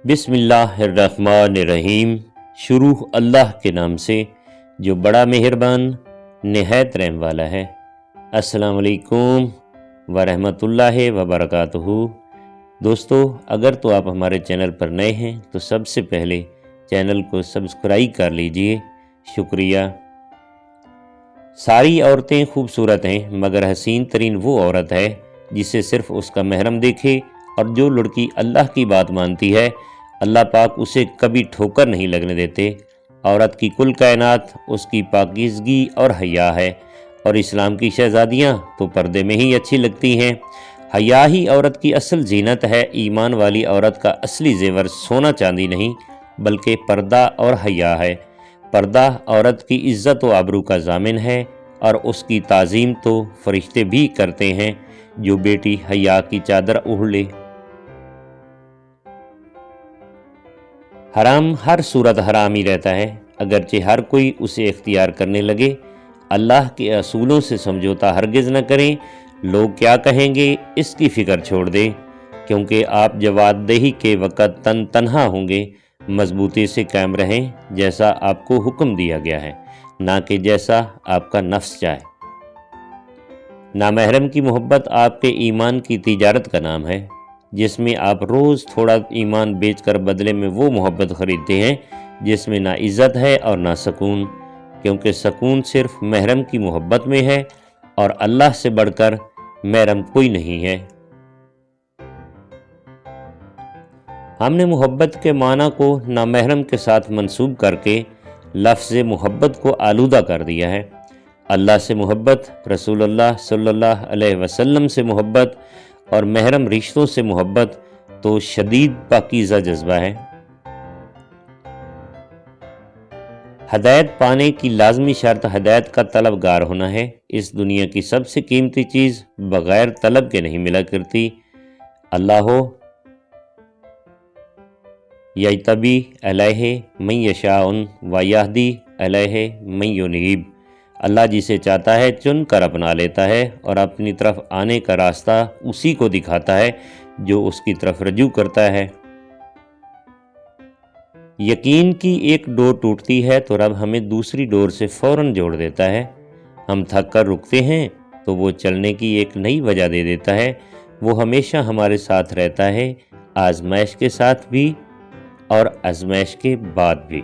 بسم اللہ الرحمن الرحیم۔ شروع اللہ کے نام سے جو بڑا مہربان نہایت رحم والا ہے۔ السلام علیکم ورحمۃ اللہ وبرکاتہ۔ دوستو، اگر تو آپ ہمارے چینل پر نئے ہیں تو سب سے پہلے چینل کو سبسکرائب کر لیجئے، شکریہ۔ ساری عورتیں خوبصورت ہیں، مگر حسین ترین وہ عورت ہے جسے صرف اس کا محرم دیکھے، اور جو لڑکی اللہ کی بات مانتی ہے اللہ پاک اسے کبھی ٹھوکر نہیں لگنے دیتے۔ عورت کی کل کائنات اس کی پاکیزگی اور حیا ہے، اور اسلام کی شہزادیاں تو پردے میں ہی اچھی لگتی ہیں۔ حیا ہی عورت کی اصل زینت ہے۔ ایمان والی عورت کا اصلی زیور سونا چاندی نہیں بلکہ پردہ اور حیا ہے۔ پردہ عورت کی عزت و آبرو کا ضامن ہے، اور اس کی تعظیم تو فرشتے بھی کرتے ہیں۔ جو بیٹی حیا کی چادر اوڑھ لے۔ حرام ہر صورت حرام ہی رہتا ہے، اگرچہ ہر کوئی اسے اختیار کرنے لگے۔ اللہ کے اصولوں سے سمجھوتا ہرگز نہ کریں۔ لوگ کیا کہیں گے اس کی فکر چھوڑ دیں، کیونکہ آپ جواد دہی کے وقت تنہا ہوں گے۔ مضبوطی سے قائم رہیں جیسا آپ کو حکم دیا گیا ہے، نہ کہ جیسا آپ کا نفس چاہے۔ نامحرم کی محبت آپ کے ایمان کی تجارت کا نام ہے، جس میں آپ روز تھوڑا ایمان بیچ کر بدلے میں وہ محبت خریدتے ہیں جس میں نہ عزت ہے اور نہ سکون، کیونکہ سکون صرف محرم کی محبت میں ہے، اور اللہ سے بڑھ کر محرم کوئی نہیں ہے۔ ہم نے محبت کے معنی کو نامحرم کے ساتھ منسوب کر کے لفظ محبت کو آلودہ کر دیا ہے۔ اللہ سے محبت، رسول اللہ صلی اللہ علیہ وسلم سے محبت اور محرم رشتوں سے محبت تو شدید پاکیزہ جذبہ ہے۔ ہدایت پانے کی لازمی شرط ہدایت کا طلبگار ہونا ہے۔ اس دنیا کی سب سے قیمتی چیز بغیر طلب کے نہیں ملا کرتی۔ اللہ ہو یجتبی الیہ من یشاء ویہدی الیہ من ینیب۔ اللہ جسے چاہتا ہے چن کر اپنا لیتا ہے، اور اپنی طرف آنے کا راستہ اسی کو دکھاتا ہے جو اس کی طرف رجوع کرتا ہے۔ یقین کی ایک ڈور ٹوٹتی ہے تو رب ہمیں دوسری ڈور سے فوراً جوڑ دیتا ہے۔ ہم تھک کر رکتے ہیں تو وہ چلنے کی ایک نئی وجہ دے دیتا ہے۔ وہ ہمیشہ ہمارے ساتھ رہتا ہے، آزمائش کے ساتھ بھی اور آزمائش کے بعد بھی۔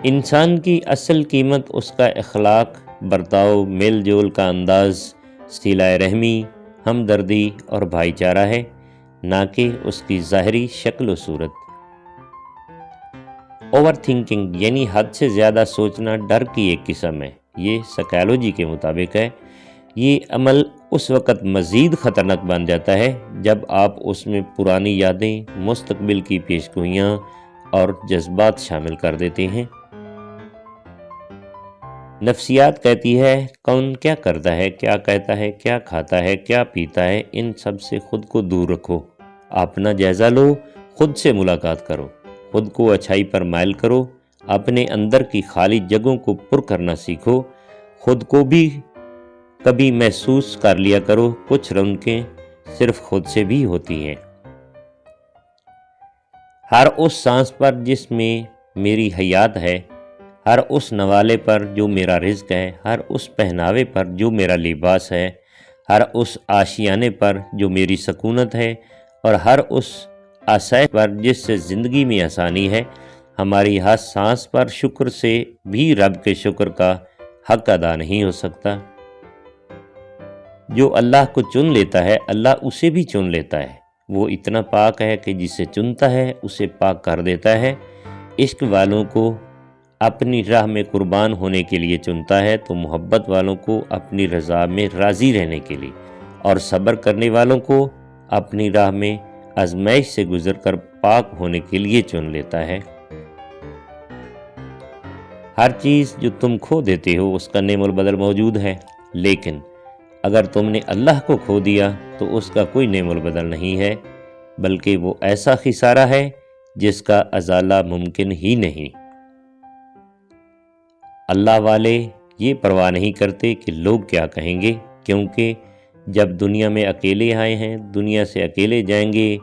انسان کی اصل قیمت اس کا اخلاق، برتاؤ، میل جول کا انداز، صلہ رحمی، ہمدردی اور بھائی چارہ ہے، نہ کہ اس کی ظاہری شکل و صورت۔ اوور تھنکنگ یعنی حد سے زیادہ سوچنا ڈر کی ایک قسم ہے۔ یہ سائیکالوجی کے مطابق ہے۔ یہ عمل اس وقت مزید خطرناک بن جاتا ہے جب آپ اس میں پرانی یادیں، مستقبل کی پیشگوئیاں اور جذبات شامل کر دیتے ہیں۔ نفسیات کہتی ہے کون کیا کرتا ہے، کیا کہتا ہے، کیا کھاتا ہے، کیا پیتا ہے، ان سب سے خود کو دور رکھو۔ اپنا جائزہ لو، خود سے ملاقات کرو، خود کو اچھائی پر مائل کرو، اپنے اندر کی خالی جگہوں کو پر کرنا سیکھو۔ خود کو بھی کبھی محسوس کر لیا کرو، کچھ رونقیں صرف خود سے بھی ہوتی ہیں۔ ہر اس سانس پر جس میں میری حیات ہے، ہر اس نوالے پر جو میرا رزق ہے، ہر اس پہناوے پر جو میرا لباس ہے، ہر اس آشیانے پر جو میری سکونت ہے، اور ہر اس آسائش پر جس سے زندگی میں آسانی ہے، ہماری ہر سانس پر شکر سے بھی رب کے شکر کا حق ادا نہیں ہو سکتا۔ جو اللہ کو چن لیتا ہے اللہ اسے بھی چن لیتا ہے۔ وہ اتنا پاک ہے کہ جسے چنتا ہے اسے پاک کر دیتا ہے۔ عشق والوں کو اپنی راہ میں قربان ہونے کے لیے چنتا ہے تو محبت والوں کو اپنی رضا میں راضی رہنے کے لیے، اور صبر کرنے والوں کو اپنی راہ میں آزمائش سے گزر کر پاک ہونے کے لیے چن لیتا ہے۔ ہر چیز جو تم کھو دیتے ہو اس کا نعم البدل موجود ہے، لیکن اگر تم نے اللہ کو کھو دیا تو اس کا کوئی نعم البدل نہیں ہے، بلکہ وہ ایسا خسارہ ہے جس کا ازالہ ممکن ہی نہیں۔ اللہ والے یہ پرواہ نہیں کرتے کہ لوگ کیا کہیں گے، کیونکہ جب دنیا میں اکیلے آئے ہیں دنیا سے اکیلے جائیں گے۔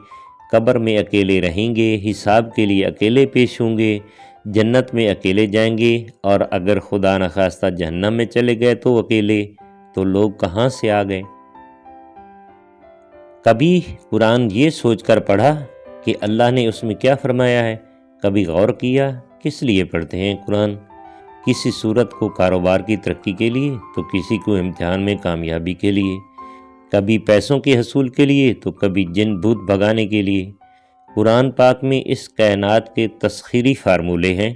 قبر میں اکیلے رہیں گے، حساب کے لیے اکیلے پیش ہوں گے، جنت میں اکیلے جائیں گے، اور اگر خدا نخواستہ جہنم میں چلے گئے تو اکیلے، تو لوگ کہاں سے آ گئے؟ کبھی قرآن یہ سوچ کر پڑھا کہ اللہ نے اس میں کیا فرمایا ہے؟ کبھی غور کیا کس لیے پڑھتے ہیں قرآن؟ کسی صورت کو کاروبار کی ترقی کے لیے، تو کسی کو امتحان میں کامیابی کے لیے، کبھی پیسوں کے حصول کے لیے، تو کبھی جن بھوت بھگانے کے لیے۔ قرآن پاک میں اس کائنات کے تسخیری فارمولے ہیں۔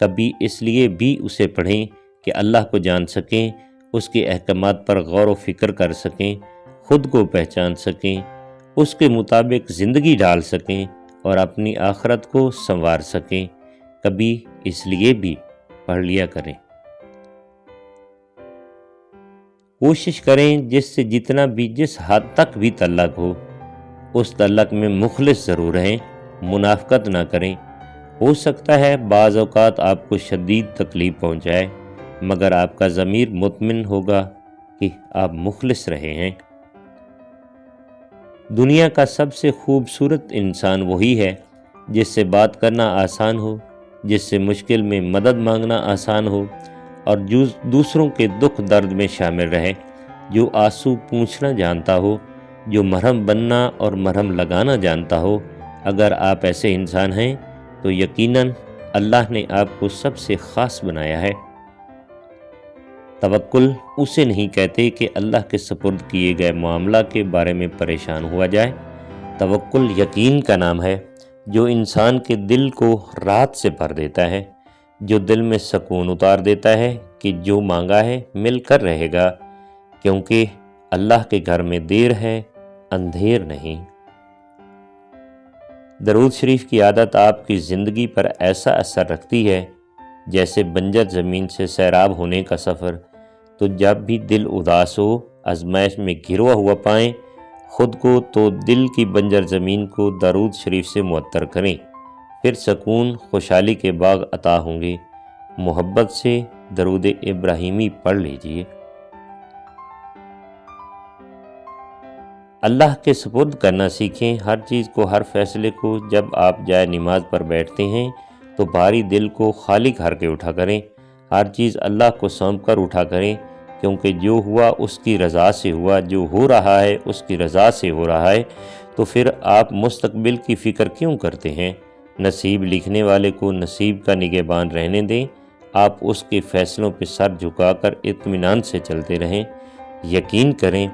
کبھی اس لیے بھی اسے پڑھیں کہ اللہ کو جان سکیں، اس کے احکامات پر غور و فکر کر سکیں، خود کو پہچان سکیں، اس کے مطابق زندگی ڈال سکیں اور اپنی آخرت کو سنوار سکیں۔ کبھی اس لیے بھی پڑھ لیا کریں۔ کوشش کریں جس سے جتنا بھی، جس حد تک بھی تعلق ہو، اس تعلق میں مخلص ضرور رہیں، منافقت نہ کریں۔ ہو سکتا ہے بعض اوقات آپ کو شدید تکلیف پہنچائے، مگر آپ کا ضمیر مطمئن ہوگا کہ آپ مخلص رہے ہیں۔ دنیا کا سب سے خوبصورت انسان وہی ہے جس سے بات کرنا آسان ہو، جس سے مشکل میں مدد مانگنا آسان ہو، اور جو دوسروں کے دکھ درد میں شامل رہے، جو آنسو پوچھنا جانتا ہو، جو مرہم بننا اور مرہم لگانا جانتا ہو۔ اگر آپ ایسے انسان ہیں تو یقیناً اللہ نے آپ کو سب سے خاص بنایا ہے۔ توکل اسے نہیں کہتے کہ اللہ کے سپرد کیے گئے معاملہ کے بارے میں پریشان ہوا جائے۔ توکل یقین کا نام ہے جو انسان کے دل کو راحت سے بھر دیتا ہے، جو دل میں سکون اتار دیتا ہے کہ جو مانگا ہے مل کر رہے گا، کیونکہ اللہ کے گھر میں دیر ہے، اندھیر نہیں۔ درود شریف کی عادت آپ کی زندگی پر ایسا اثر رکھتی ہے جیسے بنجر زمین سے سیراب ہونے کا سفر۔ تو جب بھی دل اداس ہو، آزمائش میں گھرا ہوا پائیں خود کو، تو دل کی بنجر زمین کو درود شریف سے معطر کریں، پھر سکون خوشحالی کے باغ عطا ہوں گے۔ محبت سے درود ابراہیمی پڑھ لیجئے۔ اللہ کے سپرد کرنا سیکھیں، ہر چیز کو، ہر فیصلے کو۔ جب آپ جائے نماز پر بیٹھتے ہیں تو بھاری دل کو خالی کر کے اٹھا کریں، ہر چیز اللہ کو سونپ کر اٹھا کریں، کیونکہ جو ہوا اس کی رضا سے ہوا، جو ہو رہا ہے اس کی رضا سے ہو رہا ہے۔ تو پھر آپ مستقبل کی فکر کیوں کرتے ہیں؟ نصیب لکھنے والے کو نصیب کا نگہبان رہنے دیں، آپ اس کے فیصلوں پہ سر جھکا کر اطمینان سے چلتے رہیں، یقین کریں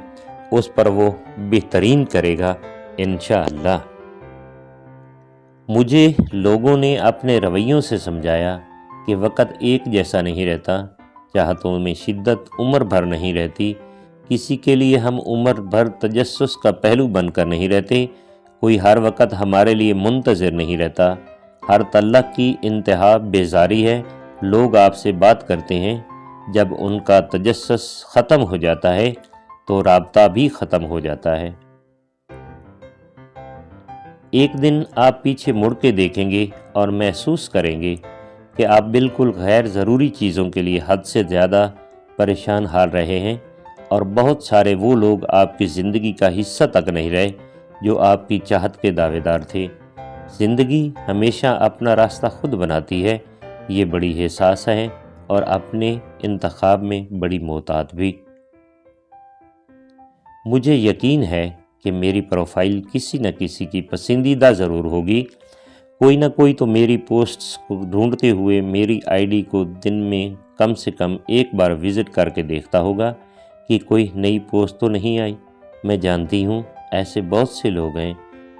اس پر وہ بہترین کرے گا انشاءاللہ۔ مجھے لوگوں نے اپنے رویوں سے سمجھایا کہ وقت ایک جیسا نہیں رہتا، چاہتوں میں شدت عمر بھر نہیں رہتی، کسی کے لیے ہم عمر بھر تجسس کا پہلو بن کر نہیں رہتے، کوئی ہر وقت ہمارے لیے منتظر نہیں رہتا، ہر تعلق کی انتہا بیزاری ہے۔ لوگ آپ سے بات کرتے ہیں، جب ان کا تجسس ختم ہو جاتا ہے تو رابطہ بھی ختم ہو جاتا ہے۔ ایک دن آپ پیچھے مڑ کے دیکھیں گے اور محسوس کریں گے کہ آپ بالکل غیر ضروری چیزوں کے لیے حد سے زیادہ پریشان حال رہے ہیں، اور بہت سارے وہ لوگ آپ کی زندگی کا حصہ تک نہیں رہے جو آپ کی چاہت کے دعوے دار تھے۔ زندگی ہمیشہ اپنا راستہ خود بناتی ہے، یہ بڑی حساس ہے اور اپنے انتخاب میں بڑی محتاط بھی۔ مجھے یقین ہے کہ میری پروفائل کسی نہ کسی کی پسندیدہ ضرور ہوگی، کوئی نہ کوئی تو میری پوسٹس کو ڈھونڈتے ہوئے میری آئی ڈی کو دن میں کم سے کم ایک بار وزٹ کر کے دیکھتا ہوگا کہ کوئی نئی پوسٹ تو نہیں آئی۔ میں جانتی ہوں ایسے بہت سے لوگ ہیں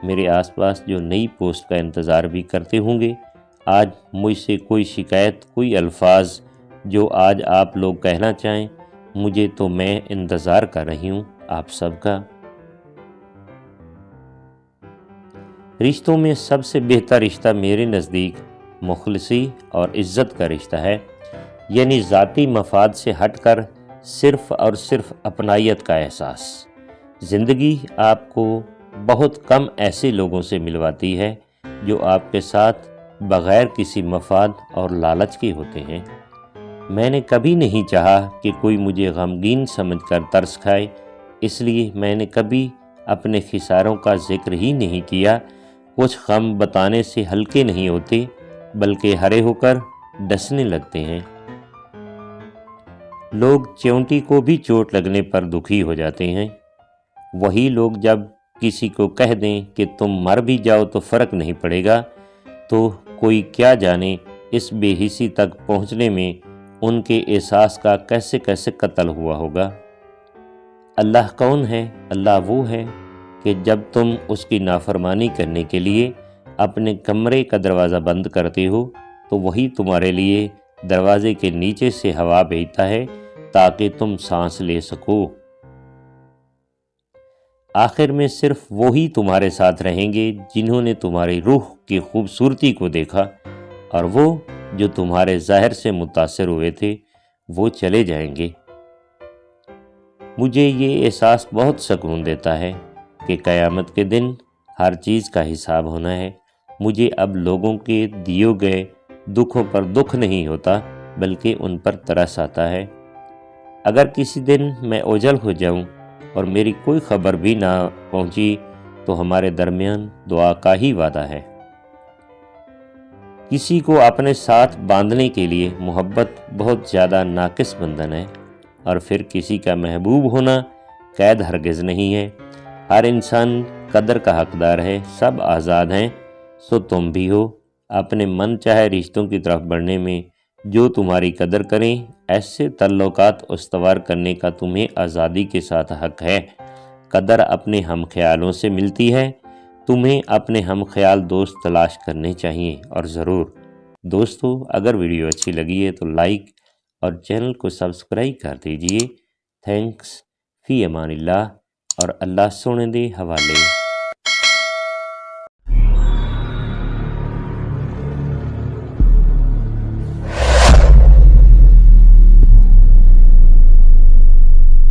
میرے آس پاس جو نئی پوسٹ کا انتظار بھی کرتے ہوں گے۔ آج مجھ سے کوئی شکایت، کوئی الفاظ جو آج آپ لوگ کہنا چاہیں، مجھے تو میں انتظار کر رہی ہوں آپ سب کا۔ رشتوں میں سب سے بہتر رشتہ میرے نزدیک مخلصی اور عزت کا رشتہ ہے، یعنی ذاتی مفاد سے ہٹ کر صرف اور صرف اپنائیت کا احساس۔ زندگی آپ کو بہت کم ایسے لوگوں سے ملواتی ہے جو آپ کے ساتھ بغیر کسی مفاد اور لالچ کے ہوتے ہیں۔ میں نے کبھی نہیں چاہا کہ کوئی مجھے غمگین سمجھ کر ترس کھائے، اس لیے میں نے کبھی اپنے خساروں کا ذکر ہی نہیں کیا، کچھ غم بتانے سے ہلکے نہیں ہوتے بلکہ ہرے ہو کر ڈسنے لگتے ہیں۔ لوگ چیونٹی کو بھی چوٹ لگنے پر دکھی ہو جاتے ہیں، وہی لوگ جب کسی کو کہہ دیں کہ تم مر بھی جاؤ تو فرق نہیں پڑے گا، تو کوئی کیا جانے اس بے حسی تک پہنچنے میں ان کے احساس کا کیسے کیسے قتل ہوا ہوگا۔ اللہ کون ہے؟ اللہ وہ ہے کہ جب تم اس کی نافرمانی کرنے کے لیے اپنے کمرے کا دروازہ بند کرتے ہو تو وہی تمہارے لیے دروازے کے نیچے سے ہوا بھیجتا ہے تاکہ تم سانس لے سکو۔ آخر میں صرف وہی تمہارے ساتھ رہیں گے جنہوں نے تمہاری روح کی خوبصورتی کو دیکھا، اور وہ جو تمہارے ظاہر سے متاثر ہوئے تھے وہ چلے جائیں گے۔ مجھے یہ احساس بہت سکون دیتا ہے کہ قیامت کے دن ہر چیز کا حساب ہونا ہے۔ مجھے اب لوگوں کے دیے گئے دکھوں پر دکھ نہیں ہوتا بلکہ ان پر ترس آتا ہے۔ اگر کسی دن میں اوجھل ہو جاؤں اور میری کوئی خبر بھی نہ پہنچی تو ہمارے درمیان دعا کا ہی وعدہ ہے۔ کسی کو اپنے ساتھ باندھنے کے لیے محبت بہت زیادہ ناقص بندھن ہے، اور پھر کسی کا محبوب ہونا قید ہرگز نہیں ہے۔ ہر انسان قدر کا حقدار ہے، سب آزاد ہیں، سو تم بھی ہو۔ اپنے من چاہے رشتوں کی طرف بڑھنے میں جو تمہاری قدر کریں، ایسے تعلقات استوار کرنے کا تمہیں آزادی کے ساتھ حق ہے۔ قدر اپنے ہم خیالوں سے ملتی ہے، تمہیں اپنے ہم خیال دوست تلاش کرنے چاہیے۔ اور ضرور دوستو، اگر ویڈیو اچھی لگی ہے تو لائک اور چینل کو سبسکرائب کر دیجئے۔ تھینکس، فی امان اللہ، اور اللہ سونے دے حوالے۔